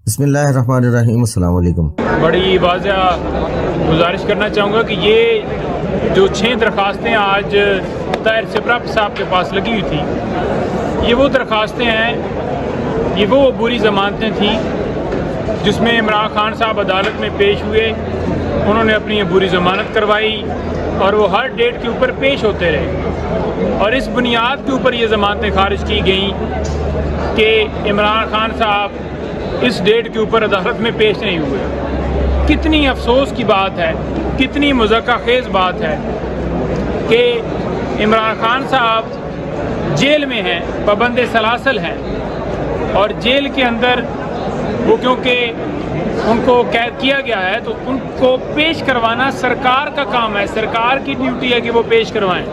بسم اللہ الرحمن الرحیم۔ السلام علیکم۔ بڑی واضح گزارش کرنا چاہوں گا کہ یہ جو 6 درخواستیں آج طاہر سپرا صاحب کے پاس لگی ہوئی تھی، یہ وہ درخواستیں ہیں، یہ وہ عبوری ضمانتیں تھیں جس میں عمران خان صاحب عدالت میں پیش ہوئے، انہوں نے اپنی عبوری ضمانت کروائی اور وہ ہر ڈیٹ کے اوپر پیش ہوتے رہے، اور اس بنیاد کے اوپر یہ ضمانتیں خارج کی گئیں کہ عمران خان صاحب اس ڈیٹ کے اوپر عدالت میں پیش نہیں ہوئے۔ کتنی افسوس کی بات ہے، کتنی مضحکہ خیز بات ہے کہ عمران خان صاحب جیل میں ہیں، پابند سلاسل ہیں، اور جیل کے اندر وہ کیونکہ ان کو قید کیا گیا ہے تو ان کو پیش کروانا سرکار کا کام ہے، سرکار کی ڈیوٹی ہے کہ وہ پیش کروائیں۔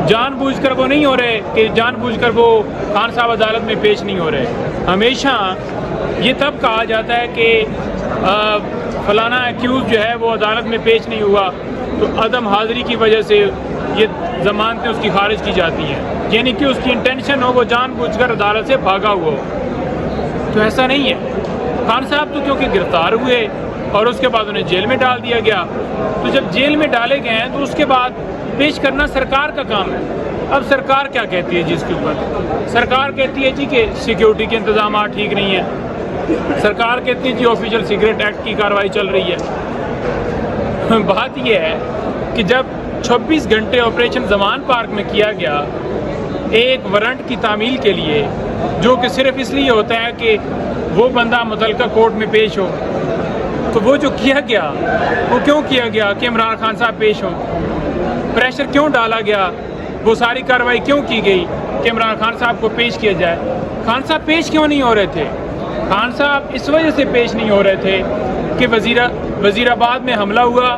جان بوجھ کر وہ نہیں ہو رہے کہ جان بوجھ کر وہ خان صاحب عدالت میں پیش نہیں ہو رہے۔ ہمیشہ یہ تب کہا جاتا ہے کہ فلانا ایکیوز جو ہے وہ عدالت میں پیش نہیں ہوا تو عدم حاضری کی وجہ سے یہ ضمانتیں اس کی خارج کی جاتی ہیں، یعنی کہ اس کی انٹینشن ہو وہ جان بوجھ کر عدالت سے بھاگا ہوا ہو، تو ایسا نہیں ہے۔ خان صاحب تو کیونکہ گرفتار ہوئے اور اس کے بعد انہیں جیل میں ڈال دیا گیا، تو جب جیل میں ڈالے گئے ہیں تو اس کے بعد پیش کرنا سرکار کا کام ہے۔ اب سرکار کیا کہتی ہے جی اس کے اوپر؟ سرکار کہتی ہے جی کہ سیکیورٹی کے انتظامات ٹھیک نہیں ہیں، سرکار کہتی ہے جی آفیشل سگریٹ ایکٹ کی کارروائی چل رہی ہے۔ بات یہ ہے کہ جب 26 گھنٹے آپریشن زمان پارک میں کیا گیا ایک وارنٹ کی تعمیل کے لیے، جو کہ صرف اس لیے ہوتا ہے کہ وہ بندہ متعلقہ کورٹ میں پیش ہو، تو وہ جو کیا گیا وہ کیوں کیا گیا کہ عمران خان صاحب پیش ہوں؟ پریشر کیوں ڈالا گیا؟ وہ ساری کارروائی کیوں کی گئی کہ عمران خان صاحب کو پیش کیا جائے؟ خان صاحب پیش کیوں نہیں ہو رہے تھے؟ خان صاحب اس وجہ سے پیش نہیں ہو رہے تھے کہ وزیر آباد میں حملہ ہوا،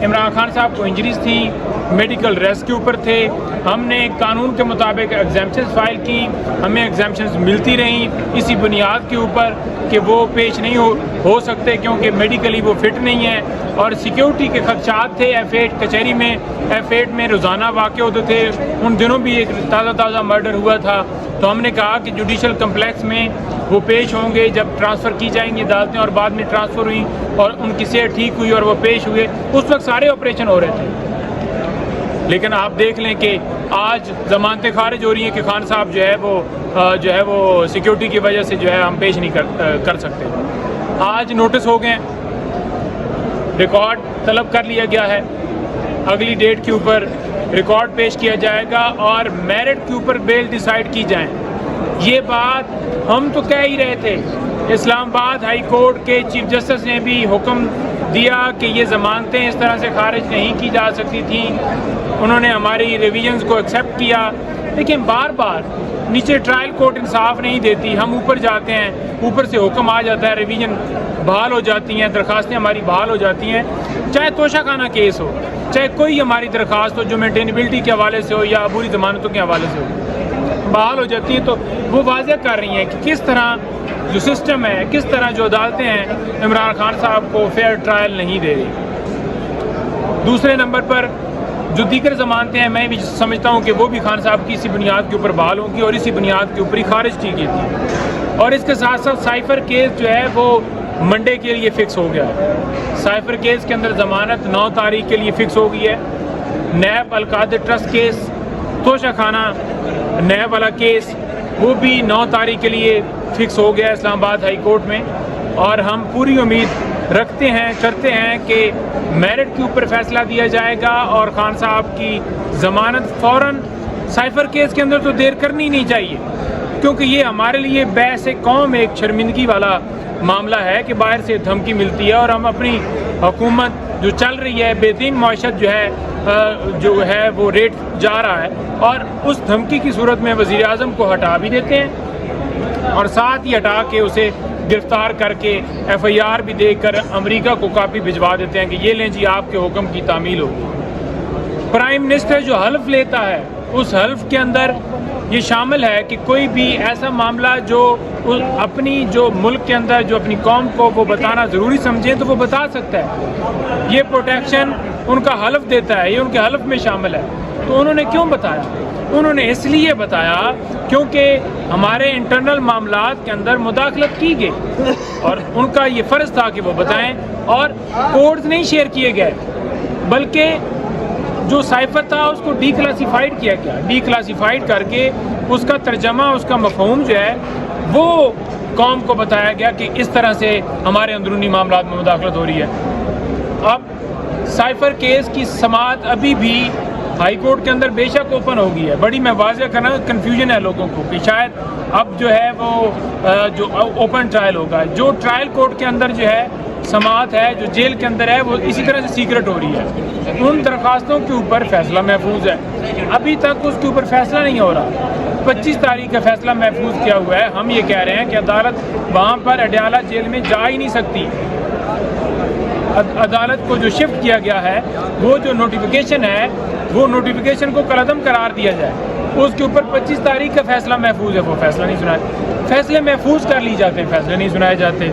عمران خان صاحب کو انجریز تھیں، میڈیکل ریسٹ کے اوپر تھے، ہم نے قانون کے مطابق ایگزامپشنز فائل کی، ہمیں ایگزامپشنز ملتی رہیں اسی بنیاد کے اوپر کہ وہ پیش نہیں ہو سکتے کیونکہ میڈیکلی وہ فٹ نہیں ہے، اور سیکیورٹی کے خدشات تھے۔ F8 کچہری میں F8 میں روزانہ واقع ہوتے تھے، ان دنوں بھی ایک تازہ مرڈر ہوا تھا، تو ہم نے کہا کہ جوڈیشل کمپلیکس میں وہ پیش ہوں گے جب ٹرانسفر کی جائیں گی عدالتیں، اور بعد میں ٹرانسفر ہوئی اور ان کی صحت ٹھیک ہوئی اور وہ پیش ہوئے، اس وقت سارے آپریشن ہو رہے تھے۔ لیکن آپ دیکھ لیں کہ آج ضمانتیں خارج ہو رہی ہیں کہ خان صاحب جو ہے وہ سیکیورٹی کی وجہ سے جو ہے ہم پیش نہیں کر سکتے۔ آج نوٹس ہو گئے، ریکارڈ طلب کر لیا گیا ہے، اگلی ڈیٹ کے اوپر ریکارڈ پیش کیا جائے گا اور میرٹ کے اوپر بیل ڈیسائیڈ کی جائیں۔ یہ بات ہم تو کہہ ہی رہے تھے، اسلام آباد ہائی کورٹ کے چیف جسٹس نے بھی حکم دیا کہ یہ ضمانتیں اس طرح سے خارج نہیں کی جا سکتی تھیں، انہوں نے ہماری ریویژنز کو ایکسیپٹ کیا، لیکن بار بار نیچے ٹرائل کورٹ انصاف نہیں دیتی، ہم اوپر جاتے ہیں، اوپر سے حکم آ جاتا ہے، ریویژن بحال ہو جاتی ہیں، درخواستیں ہماری بحال ہو جاتی ہیں، چاہے توشہ خانہ کیس ہو، چاہے کوئی ہماری درخواست ہو جو مینٹینیبلٹی کے حوالے سے ہو یا عبوری ضمانتوں کے حوالے سے ہو، بحال ہو جاتی ہیں۔ تو وہ واضح کر رہی ہیں کہ کس طرح جو سسٹم ہے، کس طرح جو عدالتیں ہیں عمران خان صاحب کو فیئر ٹرائل نہیں دے رہی۔ دوسرے نمبر پر جو دیگر ضمانتیں ہیں، میں بھی سمجھتا ہوں کہ وہ بھی خان صاحب کی اسی بنیاد کے اوپر بحال ہوں گی اور اسی بنیاد کے اوپر ہی خارج کی گئی تھی۔ اور اس کے ساتھ ساتھ سائفر کیس جو ہے وہ منڈے کے لیے فکس ہو گیا ہے۔ سائفر کیس کے اندر ضمانت 9 تاریخ کے لیے فکس ہو گئی ہے۔ نیب القادر ٹرسٹ کیس، توشہ خانہ نیب والا کیس، وہ بھی 9 تاریخ کے لیے فکس ہو گیا ہے اسلام آباد ہائی کورٹ میں، اور ہم پوری امید رکھتے ہیں، کرتے ہیں کہ میرٹ کے اوپر فیصلہ دیا جائے گا اور خان صاحب کی ضمانت فوراً۔ سائفر کیس کے اندر تو دیر کرنی نہیں چاہیے کیونکہ یہ ہمارے لیے بحث قوم ایک شرمندگی والا معاملہ ہے کہ باہر سے دھمکی ملتی ہے اور ہم اپنی حکومت جو چل رہی ہے، بے دین معیشت جو ہے وہ ریٹ جا رہا ہے، اور اس دھمکی کی صورت میں وزیر اعظم کو ہٹا بھی دیتے ہیں اور ساتھ ہی ہٹا کے اسے گرفتار کر کے FIR بھی دے کر امریکہ کو کاپی بھجوا دیتے ہیں کہ یہ لیں جی آپ کے حکم کی تعمیل ہوگی۔ پرائم منسٹر جو حلف لیتا ہے اس حلف کے اندر یہ شامل ہے کہ کوئی بھی ایسا معاملہ جو اپنی جو ملک کے اندر جو اپنی قوم کو وہ بتانا ضروری سمجھیں تو وہ بتا سکتا ہے، یہ پروٹیکشن ان کا حلف دیتا ہے، یہ ان کے حلف میں شامل ہے، تو انہوں نے کیوں بتایا؟ انہوں نے اس لیے بتایا کیونکہ ہمارے انٹرنل معاملات کے اندر مداخلت کی گئی اور ان کا یہ فرض تھا کہ وہ بتائیں، اور کوڈز نہیں شیئر کیے گئے بلکہ جو سائفر تھا اس کو ڈی کلاسیفائڈ کیا گیا، ڈی کلاسیفائڈ کر کے اس کا ترجمہ، اس کا مفہوم جو ہے وہ قوم کو بتایا گیا کہ اس طرح سے ہمارے اندرونی معاملات میں مداخلت ہو رہی ہے۔ اب سائفر کیس کی سماعت ابھی بھی ہائی کورٹ کے اندر بے شک اوپن ہو گئی ہے، بڑی میں واضح کرنا، کنفیوژن ہے لوگوں کو کہ شاید اب جو ہے وہ جو اوپن ٹرائل ہوگا، جو ٹرائل کورٹ کے اندر جو ہے سماعت ہے، جو جیل کے اندر ہے، وہ اسی طرح سے سیکرٹ ہو رہی ہے۔ ان درخواستوں کے اوپر فیصلہ محفوظ ہے، ابھی تک اس کے اوپر فیصلہ نہیں ہو رہا۔ 25 تاریخ کا فیصلہ محفوظ کیا ہوا ہے۔ ہم یہ کہہ رہے ہیں کہ عدالت وہاں پر اڈیالہ جیل میں جا ہی نہیں سکتی۔ عدالت کو جو شفٹ کیا گیا ہے، وہ جو نوٹیفیکیشن ہے، وہ نوٹیفیکیشن کو کالعدم قرار دیا جائے، اس کے اوپر 25 تاریخ کا فیصلہ محفوظ ہے، وہ فیصلہ نہیں سنایا۔ فیصلے محفوظ کر لی جاتے ہیں، فیصلے نہیں سنائے جاتے،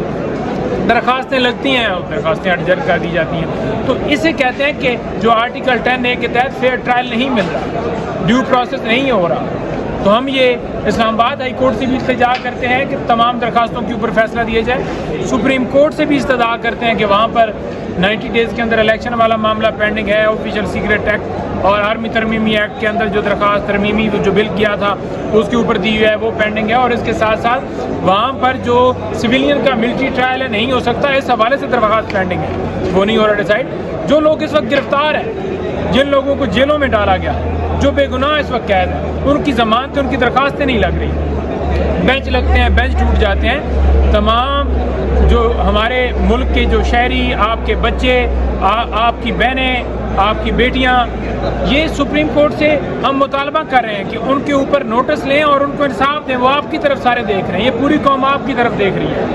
درخواستیں لگتی ہیں اور درخواستیں اڈجرٹ کر دی جاتی ہیں۔ تو اسے کہتے ہیں کہ جو آرٹیکل 10A کے تحت فیئر ٹرائل نہیں مل رہا، ڈیو پروسیس نہیں ہو رہا۔ تو ہم یہ اسلام آباد ہائی کورٹ سے بھی التجا کرتے ہیں کہ تمام درخواستوں کے اوپر فیصلہ دیا جائے، سپریم کورٹ سے بھی استدعا کرتے ہیں کہ وہاں پر 90 ڈیز کے اندر الیکشن والا معاملہ پینڈنگ ہے، آفیشیل سیکریٹ ایکٹ اور آرمی ترمیمی ایکٹ کے اندر جو درخواست ترمیمی جو بل کیا تھا اس کے اوپر دی ہوئی ہے وہ پینڈنگ ہے، اور اس کے ساتھ ساتھ وہاں پر جو سویلین کا ملٹری ٹرائل ہے نہیں ہو سکتا، اس حوالے سے درخواست پینڈنگ ہے، وہ نہیں ہو رہا ڈیسائیڈ۔ جو لوگ اس وقت گرفتار ہیں، جن لوگوں کو جیلوں میں ڈالا گیا، جو بے گناہ اس وقت قید ہیں، ان کی ضمانتیں، ان کی درخواستیں نہیں لگ رہی، بینچ لگتے ہیں، بینچ ٹوٹ جاتے ہیں۔ تمام جو ہمارے ملک کے جو شہری، آپ کے بچے، آپ کی بہنیں، آپ کی بیٹیاں، یہ سپریم کورٹ سے ہم مطالبہ کر رہے ہیں کہ ان کے اوپر نوٹس لیں اور ان کو انصاف دیں۔ وہ آپ کی طرف سارے دیکھ رہے ہیں، یہ پوری قوم آپ کی طرف دیکھ رہی ہے،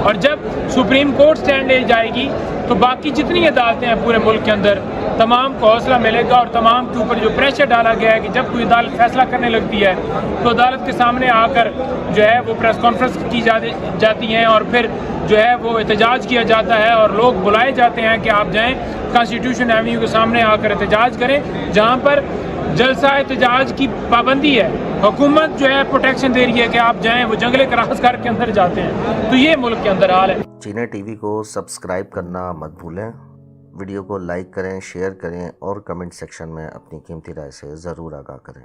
اور جب سپریم کورٹ سٹینڈ لے جائے گی تو باقی جتنی عدالتیں ہیں پورے ملک کے اندر تمام کو حوصلہ ملے گا، اور تمام کے اوپر جو پریشر ڈالا گیا ہے کہ جب کوئی عدالت فیصلہ کرنے لگتی ہے تو عدالت کے سامنے آ کر جو ہے وہ پریس کانفرنس کی جاتی ہیں، اور پھر جو ہے وہ احتجاج کیا جاتا ہے، اور لوگ بلائے جاتے ہیں کہ آپ جائیں کانسٹیٹیوشن ایونیو کے سامنے آ کر احتجاج کریں، جہاں پر جلسہ احتجاج کی پابندی ہے، حکومت جو ہے پروٹیکشن دے رہی ہے کہ آپ جائیں، وہ جنگلے کراس کر کے اندر جاتے ہیں۔ تو یہ ملک کے اندر حال ہے۔ چینل ٹی وی کو سبسکرائب کرنا مت بھولیں، ویڈیو کو لائک کریں، شیئر کریں اور کمنٹ سیکشن میں اپنی قیمتی رائے سے ضرور آگاہ کریں۔